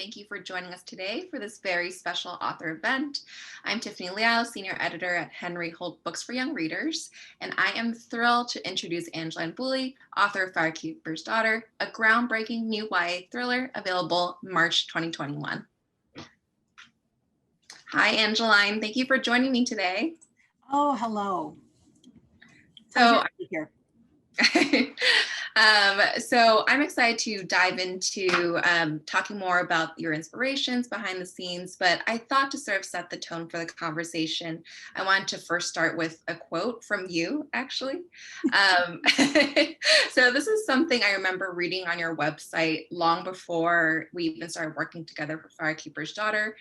thank you for joining us today for this very special author event. I'm Tiffany Liao, Senior Editor at Henry Holt Books for Young Readers, and I am thrilled to introduce Angeline Boulley, author of Firekeeper's Daughter, a groundbreaking new YA thriller available March 2021. Hi, Angeline. Thank you for joining me today. Oh, hello. So, to be here. So I'm excited to dive into talking more about your inspirations behind the scenes, but I thought to sort of set the tone for the conversation, I wanted to first start with a quote from you, actually. So this is something I remember reading on your website long before we even started working together for Firekeeper's Daughter.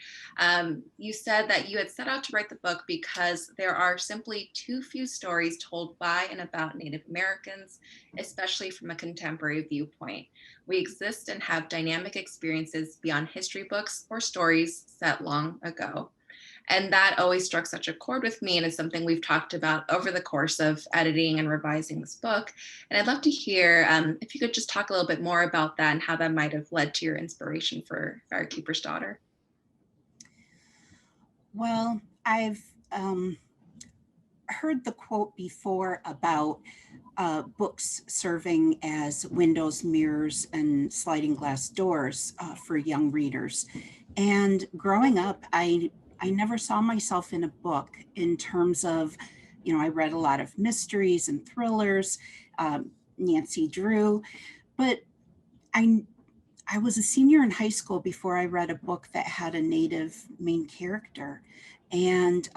You said that you had set out to write the book because there are simply too few stories told by and about Native Americans, especially from a contemporary viewpoint. We exist and have dynamic experiences beyond history books or stories set long ago. And that always struck such a chord with me, and it's something we've talked about over the course of editing and revising this book. And I'd love to hear if you could just talk a little bit more about that and how that might have led to your inspiration for Firekeeper's Daughter. Well, I've heard the quote before about books serving as windows, mirrors, and sliding glass doors for young readers. And growing up, I never saw myself in a book in terms of, I read a lot of mysteries and thrillers, Nancy Drew, but I was a senior in high school before I read a book that had a Native main character. And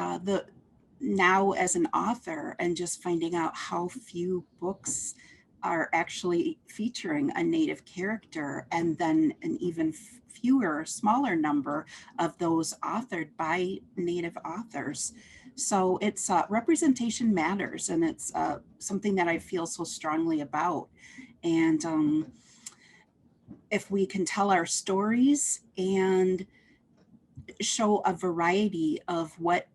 now as an author and just finding out how few books are actually featuring a Native character, and then an even fewer, smaller number of those authored by Native authors. So it's representation matters, and it's something that I feel so strongly about. And if we can tell our stories and show a variety of what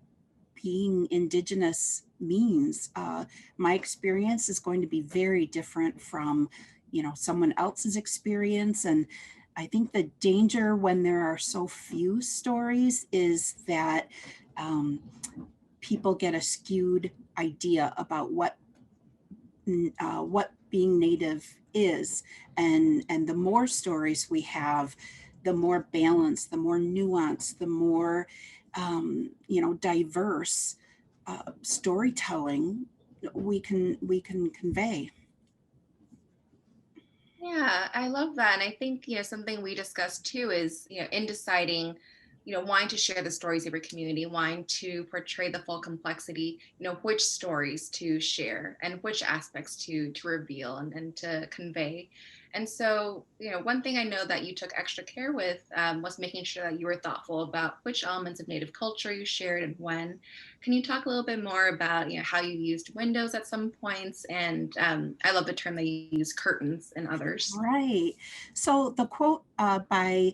being Indigenous means, my experience is going to be very different from, someone else's experience. And I think the danger when there are so few stories is that people get a skewed idea about what being Native is. And the more stories we have, the more balance, the more nuance, the more diverse storytelling we can convey. Yeah, I love that. And I think, something we discussed too is, in deciding, wanting to share the stories of your community, wanting to portray the full complexity, which stories to share and which aspects to reveal and to convey. And so, one thing I know that you took extra care with was making sure that you were thoughtful about which elements of Native culture you shared and when. Can you talk a little bit more about, how you used windows at some points? And I love the term that you use, curtains, and others. Right. So the quote by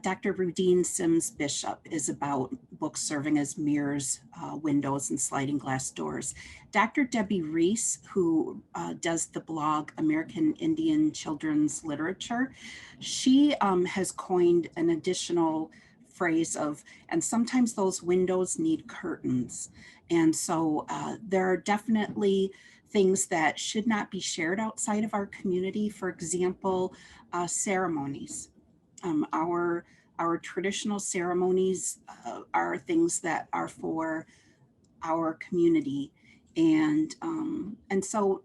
Dr. Rudine Sims Bishop is about books serving as mirrors, windows, and sliding glass doors. Dr. Debbie Reese, who does the blog American Indian Children's Literature, she has coined an additional phrase of, and sometimes those windows need curtains. And so there are definitely things that should not be shared outside of our community. For example, ceremonies. Our traditional ceremonies are things that are for our community, and so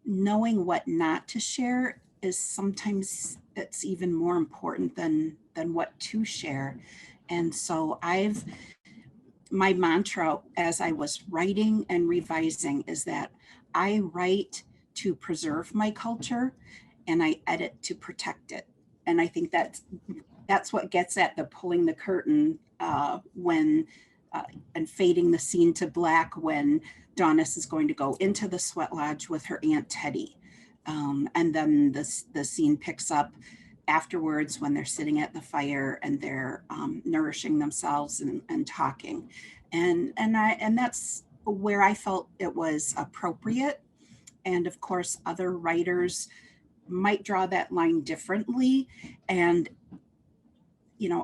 knowing what not to share is sometimes it's even more important than what to share. And so my mantra as I was writing and revising is that I write to preserve my culture and I edit to protect it. And I think that's what gets at the pulling the curtain when and fading the scene to black when Donis is going to go into the sweat lodge with her Aunt Teddy. And then the scene picks up afterwards when they're sitting at the fire and they're nourishing themselves and talking. And that's where I felt it was appropriate. And of course, other writers might draw that line differently. And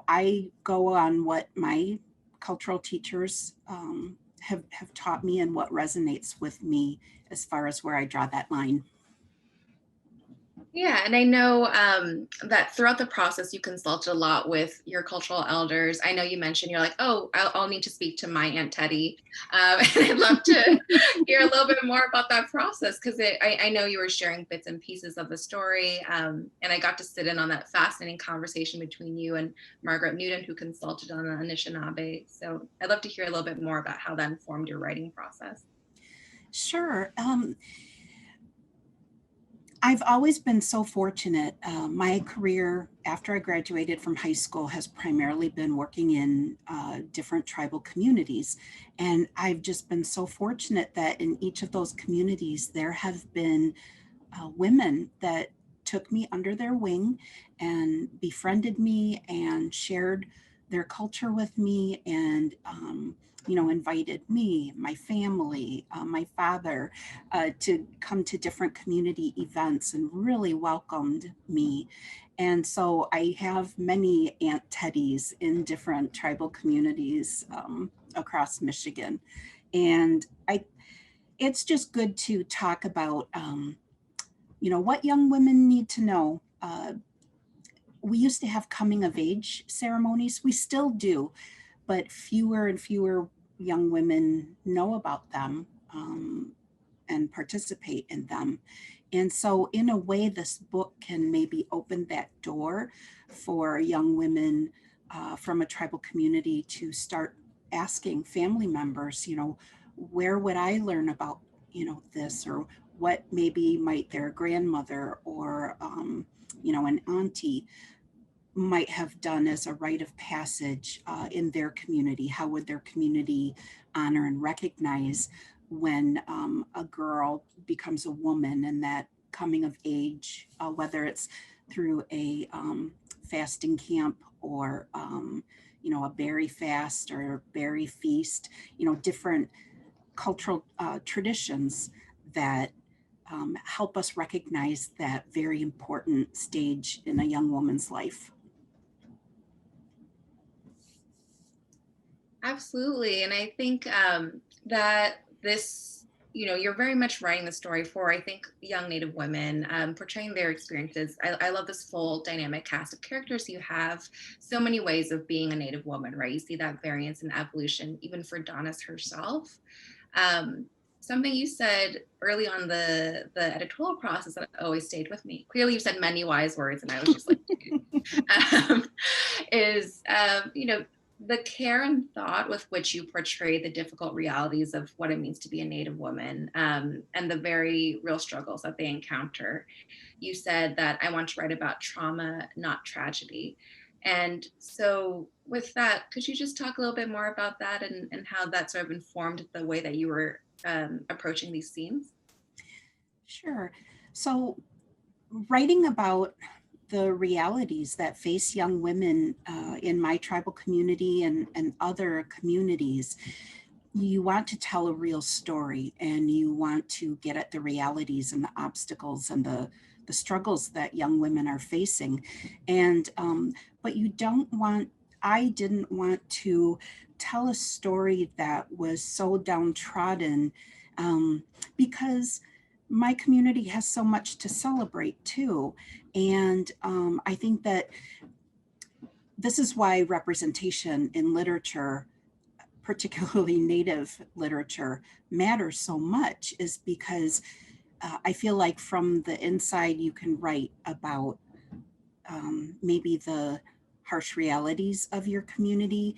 I go on what my cultural teachers have taught me and what resonates with me as far as where I draw that line. Yeah, and I know that throughout the process, you consulted a lot with your cultural elders. I know you mentioned you're like, oh, I'll need to speak to my Aunt Teddy. And I'd love to hear a little bit more about that process because I know you were sharing bits and pieces of the story. And I got to sit in on that fascinating conversation between you and Margaret Newton, who consulted on the Anishinaabe. So I'd love to hear a little bit more about how that informed your writing process. Sure. I've always been so fortunate. My career after I graduated from high school has primarily been working in different tribal communities. And I've just been so fortunate that in each of those communities, there have been women that took me under their wing and befriended me and shared their culture with me and invited me, my family, my father, to come to different community events and really welcomed me. And so I have many Aunt Teddies in different tribal communities across Michigan. And it's just good to talk about what young women need to know. We used to have coming of age ceremonies. We still do, but fewer and fewer young women know about them and participate in them. And so, in a way, this book can maybe open that door for young women from a tribal community to start asking family members, where would I learn about, this, or what maybe might their grandmother or, an auntie might have done as a rite of passage in their community. How would their community honor and recognize when a girl becomes a woman and that coming of age, whether it's through a fasting camp or a berry fast or berry feast, different cultural traditions that help us recognize that very important stage in a young woman's life. Absolutely. And I think that this, you're very much writing the story for, I think, young Native women, portraying their experiences. I love this full dynamic cast of characters. You have so many ways of being a Native woman, right? You see that variance and evolution, even for Donis herself. Something you said early on the editorial process that always stayed with me. Clearly, you said many wise words, and I was just like, um, is the care and thought with which you portray the difficult realities of what it means to be a Native woman and the very real struggles that they encounter. You said that I want to write about trauma, not tragedy. And so, with that, could you just talk a little bit more about that and how that sort of informed the way that you were approaching these scenes? Sure. So, writing about the realities that face young women in my tribal community and other communities, you want to tell a real story and you want to get at the realities and the obstacles and the struggles that young women are facing. And, but I didn't want to tell a story that was so downtrodden because my community has so much to celebrate too. And I think that this is why representation in literature, particularly Native literature, matters so much, is because I feel like from the inside you can write about maybe the harsh realities of your community,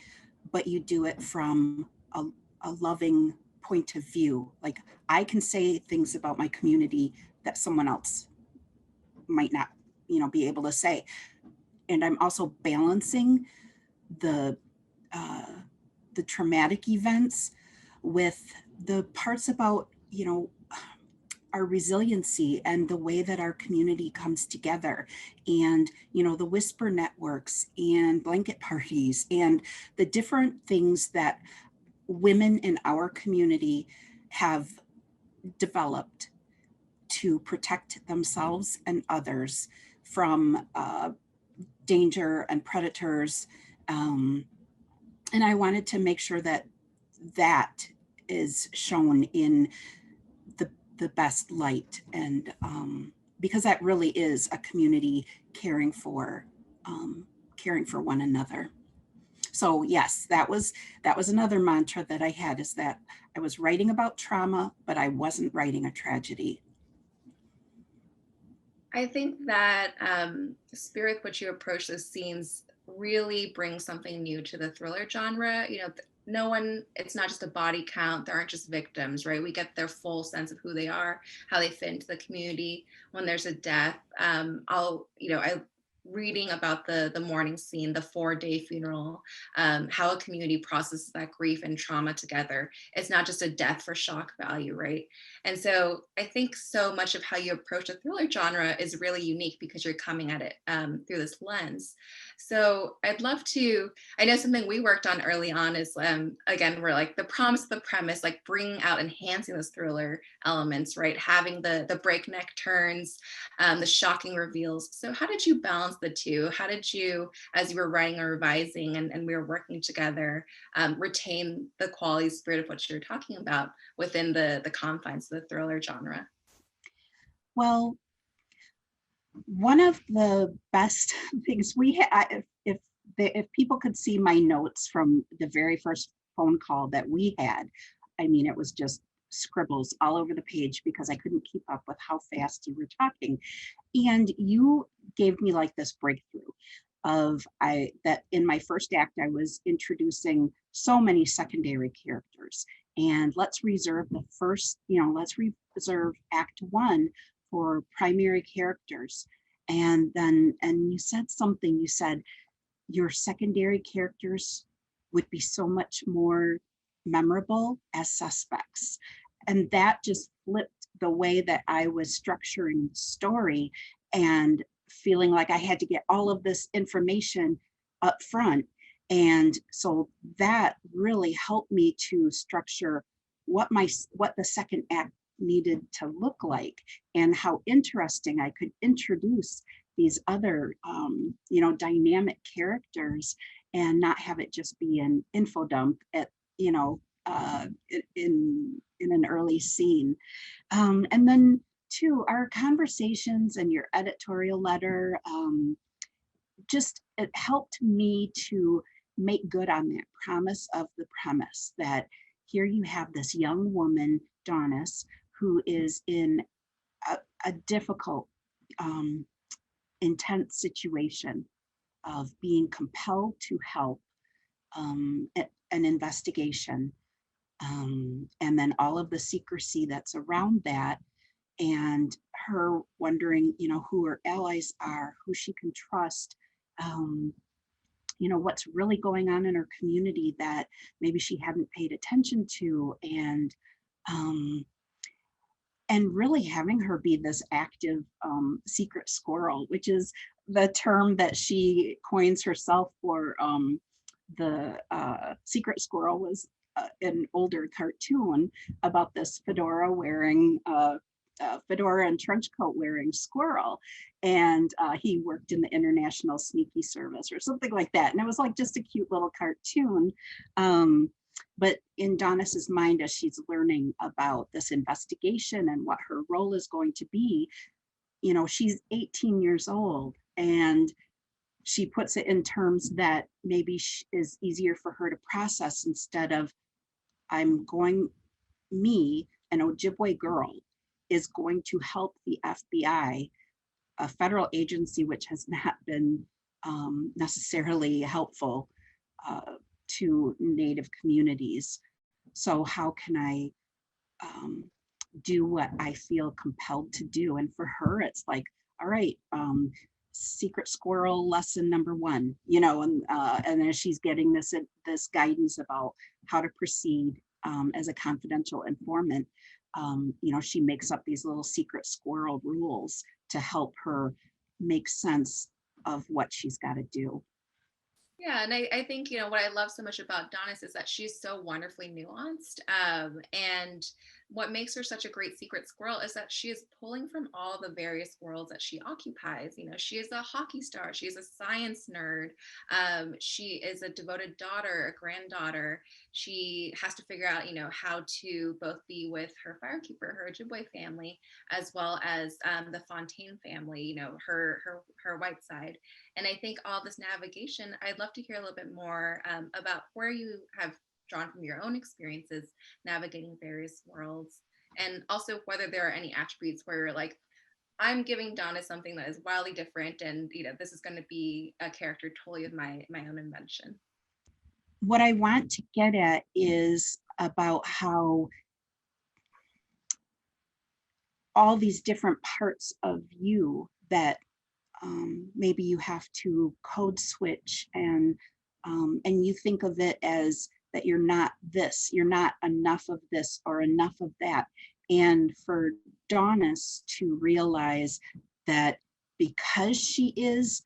but you do it from a loving point of view. Like I can say things about my community that someone else might not, be able to say. And I'm also balancing the uh, the traumatic events with the parts about, our resiliency and the way that our community comes together and the whisper networks and blanket parties and the different things that women in our community have developed to protect themselves and others from danger and predators. And I wanted to make sure that that is shown in the best light, and because that really is a community caring for one another. So yes, that was another mantra that I had, is that I was writing about trauma, but I wasn't writing a tragedy. I think that spirit which you approach those scenes really brings something new to the thriller genre. You know, no one, it's not just a body count. There aren't just victims, right? We get their full sense of who they are, how they fit into the community. When there's a death, I reading about the mourning scene, the 4-day funeral, how a community processes that grief and trauma together. It's not just a death for shock value, right? And so I think so much of how you approach the thriller genre is really unique because you're coming at it through this lens. So I'd love to, I know something we worked on early on is, again, we're like the promise of the premise, like bringing out, enhancing those thriller elements, right? Having the breakneck turns, the shocking reveals. So how did you balance the two? How did you, as you were writing or revising and we were working together, retain the quality spirit of what you're talking about within the confines of the thriller genre? Well, one of the best things we had, if people could see my notes from the very first phone call that we had, I mean, it was just scribbles all over the page because I couldn't keep up with how fast you were talking. And you gave me like this breakthrough of that in my first act, I was introducing so many secondary characters. And let's reserve the first, let's reserve act one for primary characters. And you said something, you said your secondary characters would be so much more memorable as suspects. And that just flipped the way that I was structuring the story, and feeling like I had to get all of this information up front. And so that really helped me to structure what the second act needed to look like, and how interesting I could introduce these other dynamic characters, and not have it just be an info dump at in an early scene. And then too, our conversations and your editorial letter, just it helped me to make good on that promise of the premise, that here you have this young woman, Donis, who is in a difficult, intense situation of being compelled to help an investigation, and then all of the secrecy that's around that, and her wondering, who her allies are, who she can trust, what's really going on in her community that maybe she hadn't paid attention to, and really having her be this active secret squirrel, which is the term that she coins herself for. The secret squirrel was an older cartoon about this fedora and trench coat wearing squirrel, and he worked in the International Sneaky Service or something like that, and it was like just a cute little cartoon. But in Donis's mind, as she's learning about this investigation and what her role is going to be, she's 18 years old, and she puts it in terms that maybe is easier for her to process, instead of me, an Ojibwe girl, is going to help the FBI, a federal agency which has not been necessarily helpful to Native communities. So how can I do what I feel compelled to do? And for her, it's like, all right, secret squirrel lesson number one, and as she's getting this guidance about how to proceed as a confidential informant, she makes up these little secret squirrel rules to help her make sense of what she's got to do. Yeah, and I think, what I love so much about Donis is that she's so wonderfully nuanced. And what makes her such a great secret squirrel is that she is pulling from all the various worlds that she occupies. You know, she is a hockey star, she is a science nerd, she is a devoted daughter, a granddaughter. She has to figure out, you know, how to both be with her Firekeeper, her Ojibwe family, as well as the Fontaine family, you know, her white side. And I think all this navigation, I'd love to hear a little bit more about where you have drawn from your own experiences navigating various worlds, and also whether there are any attributes where you're like, I'm giving Donna something that is wildly different, and you know, this is going to be a character totally of my own invention. What I want to get at is about how all these different parts of you that maybe you have to code switch, and you think of it as that you're not this, you're not enough of this or enough of that. And for Daunis to realize that because she is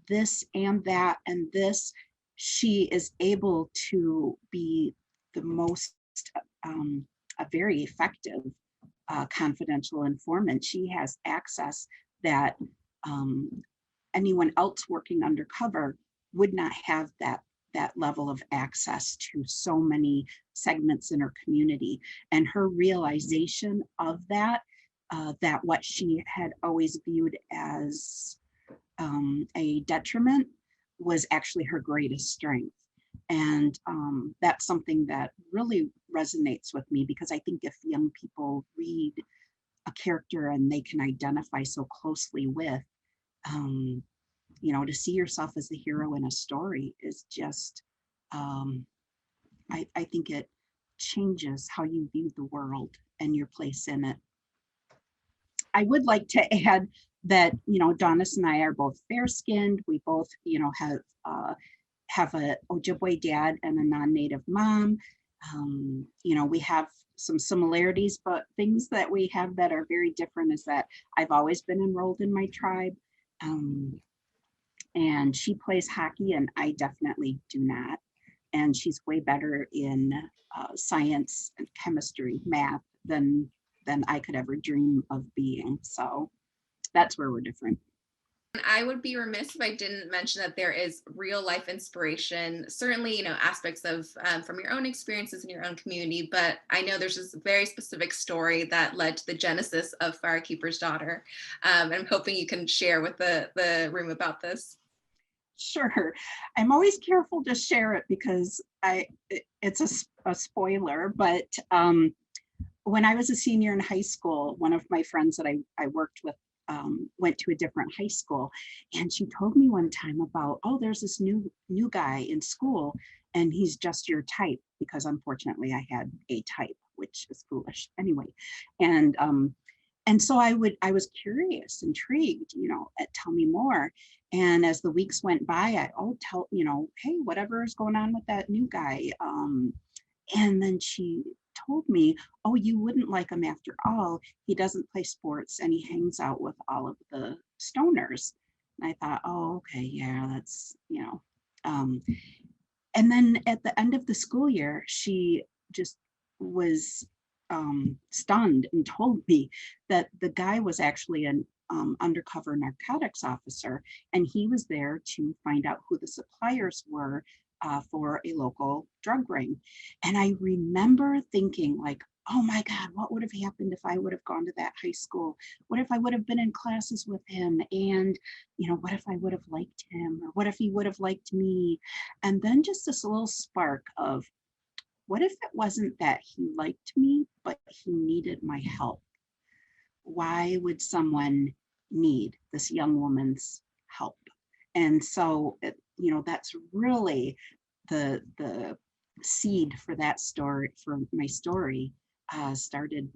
this and that and this, she is able to be the most, a very effective confidential informant. She has access that anyone else working undercover would not have that level of access to so many segments in her community. And her realization of that, that what she had always viewed as a detriment was actually her greatest strength. And that's something that really resonates with me, because I think if young people read a character and they can identify so closely with, you know, to see yourself as the hero in a story is just, I think it changes how you view the world and your place in it. I would like to add that, you know, Daunis and I are both fair-skinned. We both, you know, have a Ojibwe dad and a non-native mom. You know, we have some similarities, but things that we have that are very different is that I've always been enrolled in my tribe. And she plays hockey and I definitely do not. And she's way better in science and chemistry, math than I could ever dream of being. So that's where we're different. I would be remiss if I didn't mention that there is real life inspiration, certainly, you know, aspects of from your own experiences in your own community, but I know there's this very specific story that led to the genesis of Firekeeper's Daughter. And I'm hoping you can share with the room about this. Sure. I'm always careful to share it because it's a spoiler, but when I was a senior in high school, one of my friends that I worked with went to a different high school, and she told me one time about, oh, there's this new guy in school and he's just your type, because unfortunately I had a type, which is foolish anyway. And so I was curious, intrigued, you know, tell me more. And as the weeks went by, tell, you know, hey, whatever is going on with that new guy. And then she told me, oh, you wouldn't like him after all. He doesn't play sports and he hangs out with all of the stoners. And I thought, oh, okay, yeah, that's, you know. And then at the end of the school year, she just was stunned and told me that the guy was actually an undercover narcotics officer, and he was there to find out who the suppliers were for a local drug ring. And I remember thinking, like, oh my God, what would have happened if I would have gone to that high school? What if I would have been in classes with him? And, you know, what if I would have liked him? Or what if he would have liked me? And then just this little spark of, what if it wasn't that he liked me, but he needed my help? Why would someone need this young woman's help? And so, you know, that's really the seed for that story, for my story, started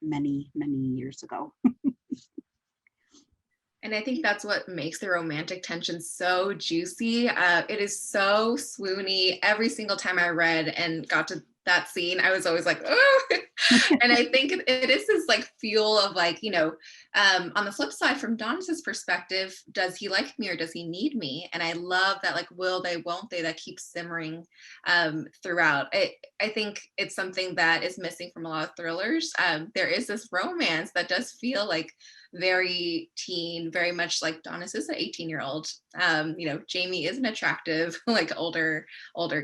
many years ago. And I think that's what makes the romantic tension so juicy. It is so swoony every single time I read and got to that scene, I was always like, oh. And I think it is this like fuel of like, on the flip side, from Donna's perspective, does he like me or does he need me? And I love that like will they, won't they, that keeps simmering throughout. I think it's something that is missing from a lot of thrillers. There is this romance that does feel like very teen, very much like Donna's is an 18-year-old. Jamie is an attractive, like older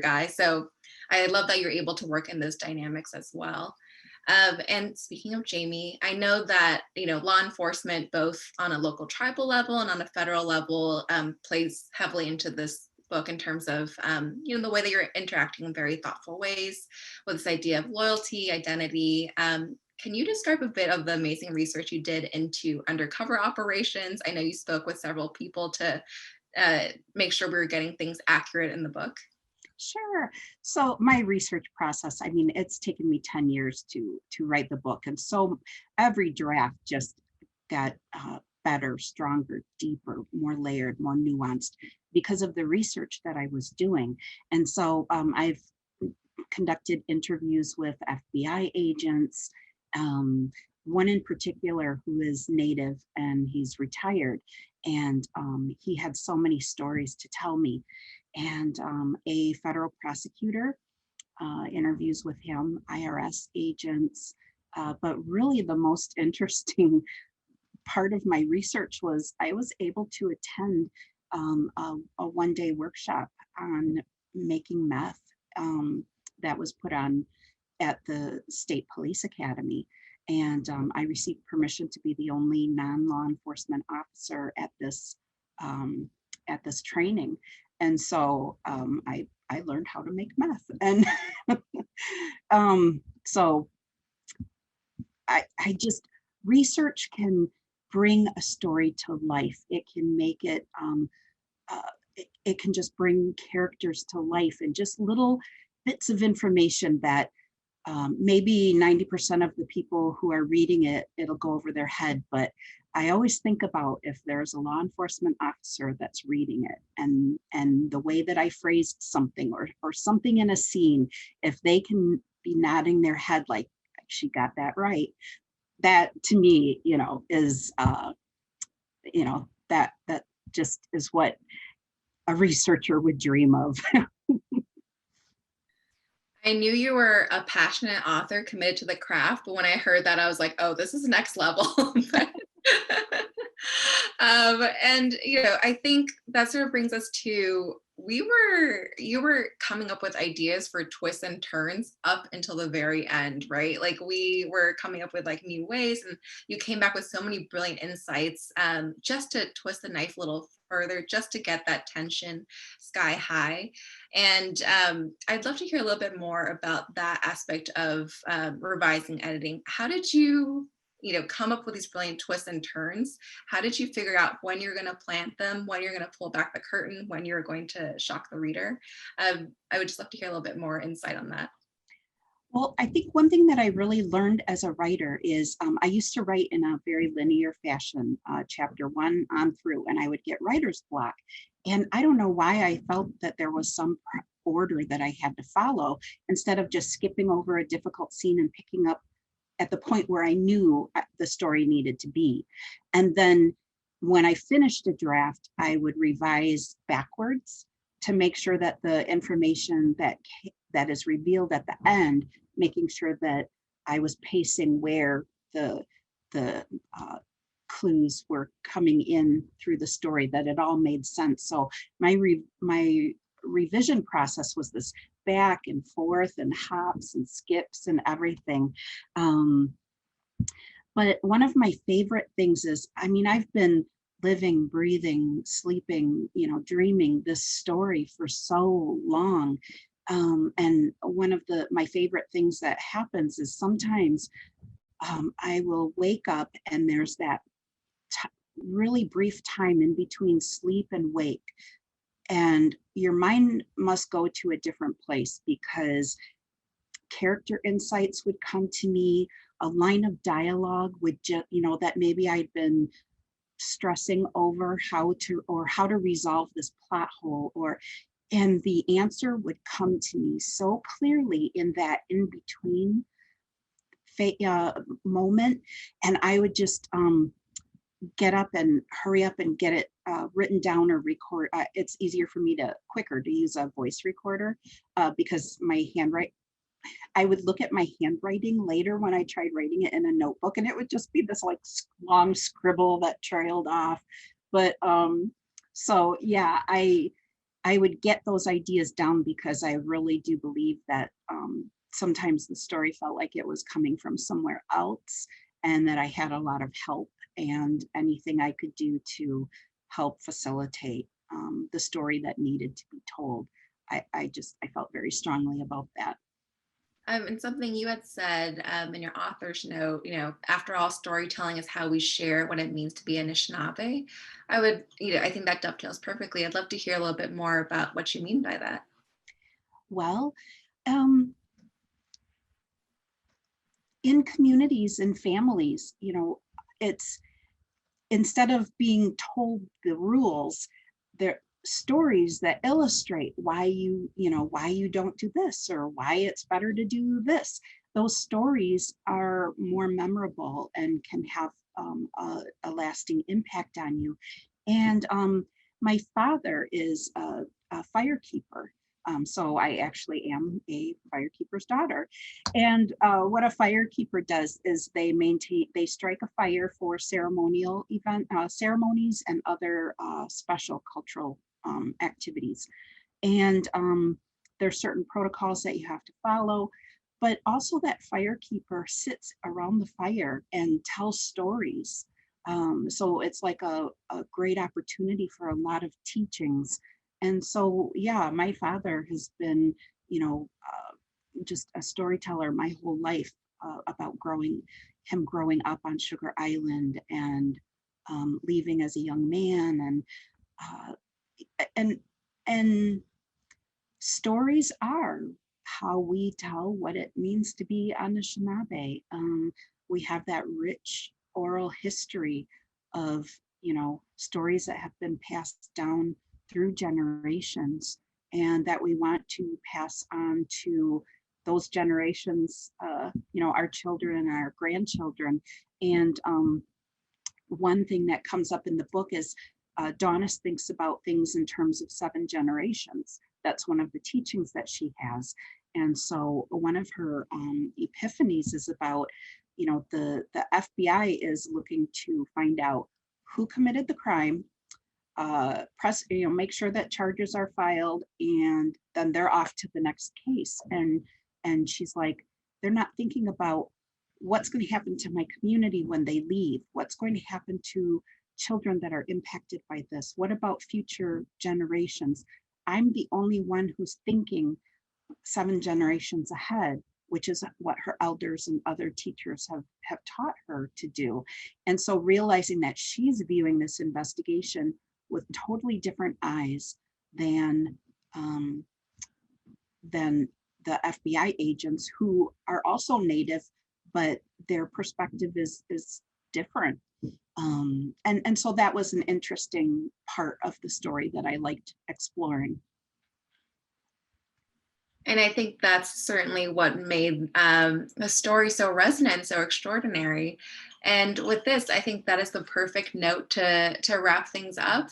guy. So I love that you're able to work in those dynamics as well. And speaking of Jamie, I know that law enforcement, both on a local tribal level and on a federal level, plays heavily into this book in terms of the way that you're interacting in very thoughtful ways with this idea of loyalty, identity. Can you describe a bit of the amazing research you did into undercover operations? I know you spoke with several people to make sure we were getting things accurate in the book. Sure. So my research process, I mean, it's taken me 10 years to write the book. And so every draft just got better, stronger, deeper, more layered, more nuanced because of the research that I was doing. And so I've conducted interviews with FBI agents, one in particular who is Native and he's retired. And he had so many stories to tell me. And a federal prosecutor, interviews with him, IRS agents. But really the most interesting part of my research was I was able to attend a one-day workshop on making meth that was put on at the State Police Academy. And I received permission to be the only non-law enforcement officer at this training. And so I learned how to make meth. And so I just, research can bring a story to life. It can make it, it can just bring characters to life and just little bits of information that maybe 90% of the people who are reading it, it'll go over their head. But I always think about if there's a law enforcement officer that's reading it and the way that I phrased something or something in a scene, if they can be nodding their head like she got that right, that to me, is, that just is what a researcher would dream of. I knew you were a passionate author committed to the craft, but when I heard that, I was like, oh, this is next level. And I think that sort of brings us to you were coming up with ideas for twists and turns up until the very end, right? Like we were coming up with like new ways, and you came back with so many brilliant insights, just to twist the knife a little further, just to get that tension sky high. And I'd love to hear a little bit more about that aspect of revising editing. How did you come up with these brilliant twists and turns? How did you figure out when you're going to plant them, when you're going to pull back the curtain, when you're going to shock the reader? I would just love to hear a little bit more insight on that. Well, I think one thing that I really learned as a writer is I used to write in a very linear fashion, chapter one on through, and I would get writer's block. And I don't know why I felt that there was some order that I had to follow instead of just skipping over a difficult scene and picking up at the point where I knew the story needed to be. And then when I finished a draft, I would revise backwards to make sure that the information that is revealed at the end, making sure that I was pacing where the clues were coming in through the story, that it all made sense. So my revision process was this back and forth and hops and skips and everything. But one of my favorite things is, I mean, I've been living, breathing, sleeping, dreaming this story for so long. And one of my favorite things that happens is sometimes I will wake up and there's that really brief time in between sleep and wake. And your mind must go to a different place because character insights would come to me, a line of dialogue would just, that maybe I'd been stressing over how to resolve this plot hole, or And the answer would come to me so clearly in that in between moment. And I would just get up and hurry up and get it written down or record. It's easier for me quicker to use a voice recorder because I would look at my handwriting later when I tried writing it in a notebook, and it would just be this like long scribble that trailed off. But so yeah, I would get those ideas down because I really do believe that sometimes the story felt like it was coming from somewhere else, and that I had a lot of help, and anything I could do to help facilitate the story that needed to be told. I felt very strongly about that. And something you had said in your author's note, after all, storytelling is how we share what it means to be Anishinaabe. I think that dovetails perfectly. I'd love to hear a little bit more about what you mean by that. Well, um, in communities and families, it's instead of being told the rules, there stories that illustrate why you don't do this or why it's better to do this. Those stories are more memorable and can have a lasting impact on you. And my father is a firekeeper. So I actually am a firekeeper's daughter. And what a firekeeper does is they strike a fire for ceremonies and other special cultural activities. And there's certain protocols that you have to follow, but also that firekeeper sits around the fire and tells stories. So it's like a great opportunity for a lot of teachings. And so, yeah, my father has been, just a storyteller my whole life about growing up on Sugar Island and leaving as a young man uh, and and stories are how we tell what it means to be Anishinaabe. We have that rich oral history of, stories that have been passed down through generations and that we want to pass on to those generations, our children and our grandchildren. And one thing that comes up in the book is Donis thinks about things in terms of 7 generations. That's one of the teachings that she has. And so one of her epiphanies is about, the FBI is looking to find out who committed the crime, make sure that charges are filed, and then they're off to the next case. And she's like, they're not thinking about what's going to happen to my community when they leave, what's going to happen to children that are impacted by this, what about future generations. I'm the only one who's thinking 7 generations ahead, which is what her elders and other teachers have taught her to do. And so realizing that she's viewing this investigation with totally different eyes than um, than the FBI agents, who are also Native, but their perspective is different. And so that was an interesting part of the story that I liked exploring. And I think that's certainly what made the story so resonant, so extraordinary. And with this, I think that is the perfect note to wrap things up.